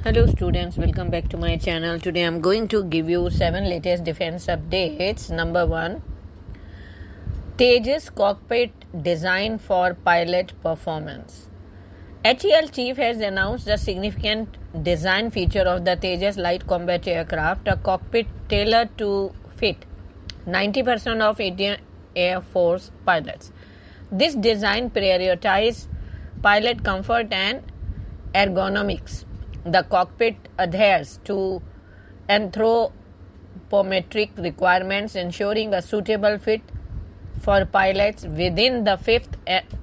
Hello students, welcome back to my channel. Today I'm going to give you 7 latest defense updates. Number 1, Tejas cockpit design for pilot performance. HAL chief has announced a significant design feature of the Tejas light combat aircraft, a cockpit tailored to fit 90% of Indian Air Force pilots. This design prioritizes pilot comfort and ergonomics. The cockpit adheres to anthropometric requirements, ensuring a suitable fit for pilots within the 5th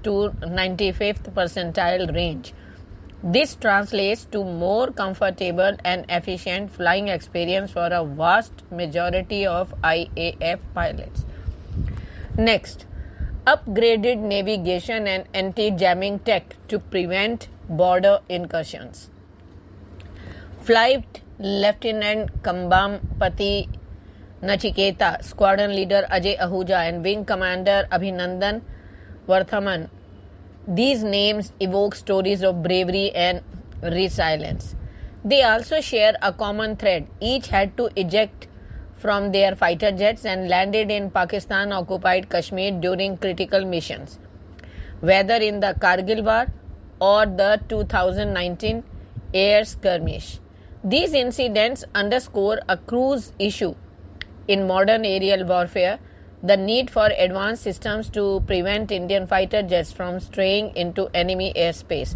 to 95th percentile range. This translates to more comfortable and efficient flying experience for a vast majority of IAF pilots. Next, upgraded navigation and anti-jamming tech to prevent border incursions. Flight Lieutenant Kambampati Nachiketa, Squadron Leader Ajay Ahuja, and Wing Commander Abhinandan Varthaman. These names evoke stories of bravery and resilience. They also share a common thread. Each had to eject from their fighter jets and landed in Pakistan-occupied Kashmir during critical missions, whether in the Kargil War or the 2019 air skirmish. These incidents underscore a crucial issue in modern aerial warfare: the need for advanced systems to prevent Indian fighter jets from straying into enemy airspace.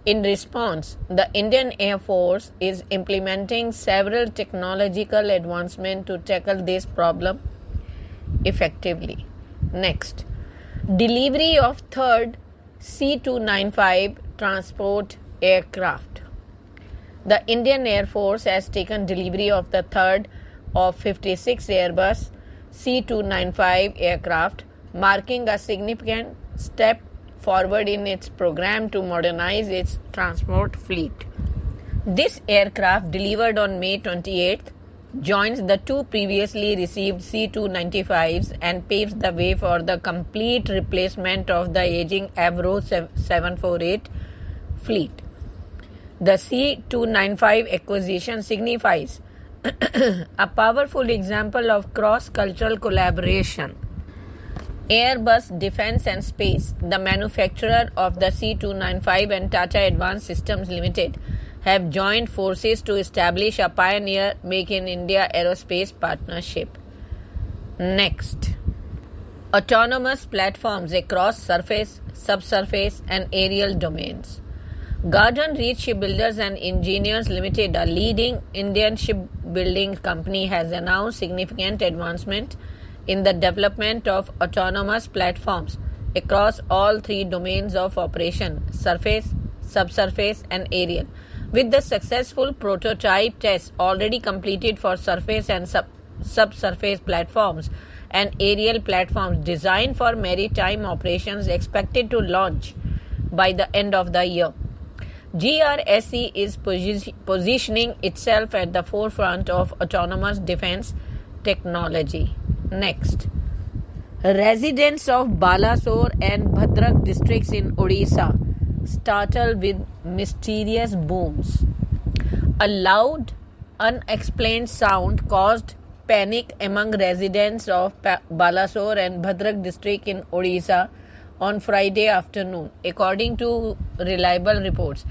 In response, the Indian Air Force is implementing several technological advancements to tackle this problem effectively. Next, delivery of third C-295 transport aircraft. The Indian Air Force has taken delivery of the third of 56 Airbus C-295 aircraft, marking a significant step forward in its program to modernize its transport fleet. This aircraft, delivered on May 28th, joins the two previously received C-295s and paves the way for the complete replacement of the aging Avro 748 fleet. The C-295 acquisition signifies a powerful example of cross-cultural collaboration. Airbus Defence and Space, the manufacturer of the C-295, and Tata Advanced Systems Limited have joined forces to establish a pioneer Make in India aerospace partnership. Next, autonomous platforms across surface, subsurface, and aerial domains. Garden Reach Shipbuilders and Engineers Limited, a leading Indian shipbuilding company, has announced significant advancement in the development of autonomous platforms across all three domains of operation: surface, subsurface, and aerial. With the successful prototype tests already completed for surface and subsurface platforms and aerial platforms designed for maritime operations expected to launch by the end of the year, GRSE is positioning itself at the forefront of autonomous defense technology. Next, residents of Balasore and Bhadrak districts in Odisha startled with mysterious booms. A loud, unexplained sound caused panic among residents of Balasore and Bhadrak district in Odisha on Friday afternoon. According to reliable reports,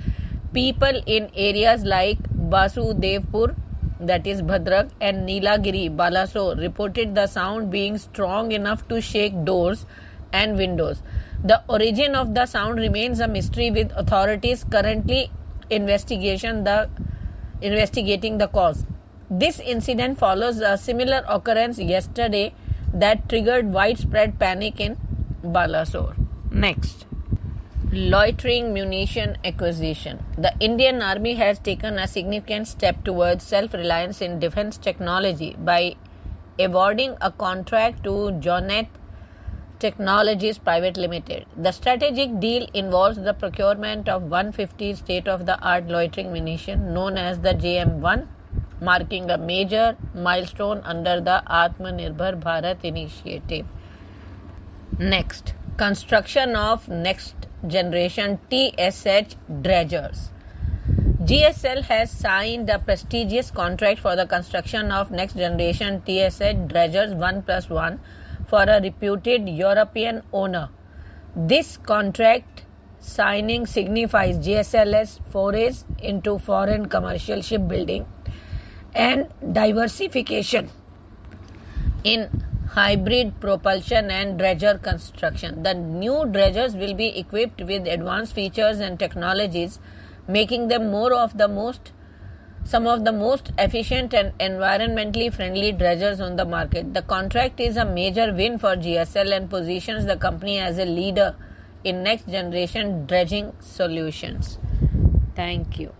people in areas like Basudevpur, that is Bhadrak, and Nilagiri, Balasore, reported the sound being strong enough to shake doors and windows. The origin of the sound remains a mystery, with authorities currently investigating the cause. This incident follows a similar occurrence yesterday that triggered widespread panic in Balasore. Next, loitering munition acquisition. The Indian Army has taken a significant step towards self-reliance in defense technology by awarding a contract to Jonet Technologies Private Limited. The strategic deal involves the procurement of 150 state-of-the-art loitering munition known as the JM-1, marking a major milestone under the Atmanirbhar Bharat initiative. Next, construction of next generation TSH dredgers. GSL has signed a prestigious contract for the construction of next generation TSA dredgers 1+1 for a reputed European owner. This contract signing signifies GSL's forays into foreign commercial shipbuilding and diversification in hybrid propulsion and dredger construction. The new dredgers will be equipped with advanced features and technologies, making them some of the most efficient and environmentally friendly dredgers on the market. The contract is a major win for GSL and positions the company as a leader in next generation dredging solutions. Thank you.